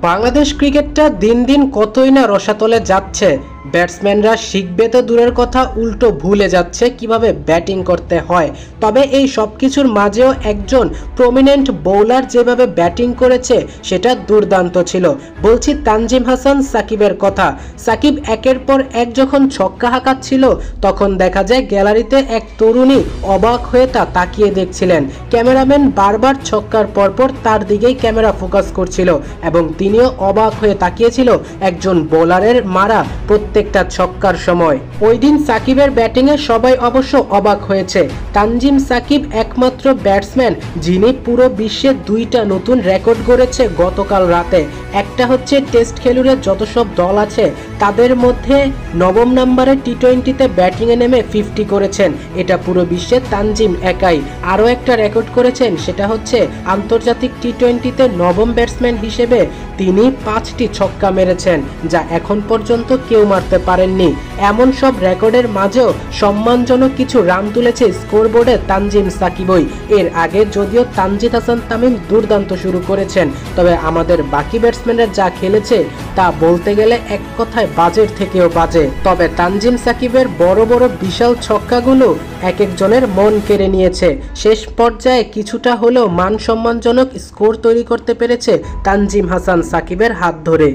বাংলাদেশ ক্রিকেটটা দিন দিন কতই না রসাতলে যাচ্ছে। ব্যাটসম্যানরা শিখবে তো দূরের কথা, উল্টো ভুলে যাচ্ছে কিভাবে ব্যাটিং করতে হয়। তবে এই সব কিছুর মাঝেও একজন প্রমিনেন্ট বোলার যেভাবে ব্যাটিং করেছে সেটা দুর্দান্ত ছিল। বলছি তানজিম হাসান সাকিবের কথা। সাকিব একের পর এক যখন ছক্কা হাঁকাচ্ছিল তখন দেখা যায় গ্যালারিতে এক তরুণী অবাক হয়ে তা তাকিয়ে দেখছিলেন। ক্যামেরাম্যান বারবার ছক্কার পরপর তার দিকেই ক্যামেরা ফোকাস করছিল এবং তিনিও অবাক হয়ে তাকিয়েছিল একজন বোলারের মারা প্রত্যেকটা ছক্কার সময়। ওই দিন সাকিবের ব্যাটিংয়ে সবাই অবশ্য অবাক হয়েছে। তানজিম সাকিব একমাত্র ব্যাটসম্যান যিনি পুরো বিশ্বে দুইটা নতুন রেকর্ড গড়েছে গতকাল রাতে। একটা হচ্ছে টেস্ট খেলুড়ে যত সব দল আছে তাদের মধ্যে নবম নম্বরে টি-20তে ব্যাটিংয়ে নেমে 50 করেছেন, এটা পুরো বিশ্বে তানজিম একাই। আরও একটা রেকর্ড করেছেন, সেটা হচ্ছে আন্তর্জাতিক টি-20তে নবম ব্যাটসম্যান হিসেবে তিনি 5টি ছক্কা মেরেছেন, যা এখন পর্যন্ত কেউ মারতে পারেননি। এমন সব রেকর্ডের মাঝেও সম্মানজনক কিছু রান তুলেছে স্কোরবোর্ডে তানজিম সাকিবই। এর আগে যদিও তানজিদ হাসান তামিম দুর্দান্ত শুরু করেছেন, তবে আমাদের বাকি ব্যাটসম্যানরা যা খেলেছে তা বলতে গেলে এক কথায় বাজের থেকেও বাজে। তবে তানজিম সাকিবের বড় বড় বিশাল ছক্কাগুলো এক একজনের মন কেড়ে নিয়েছে। শেষ পর্যায়ে কিছুটা হলেও মান সম্মানজনক স্কোর তৈরি করতে পেরেছে তানজিম হাসান সাকিবের হাত ধরে।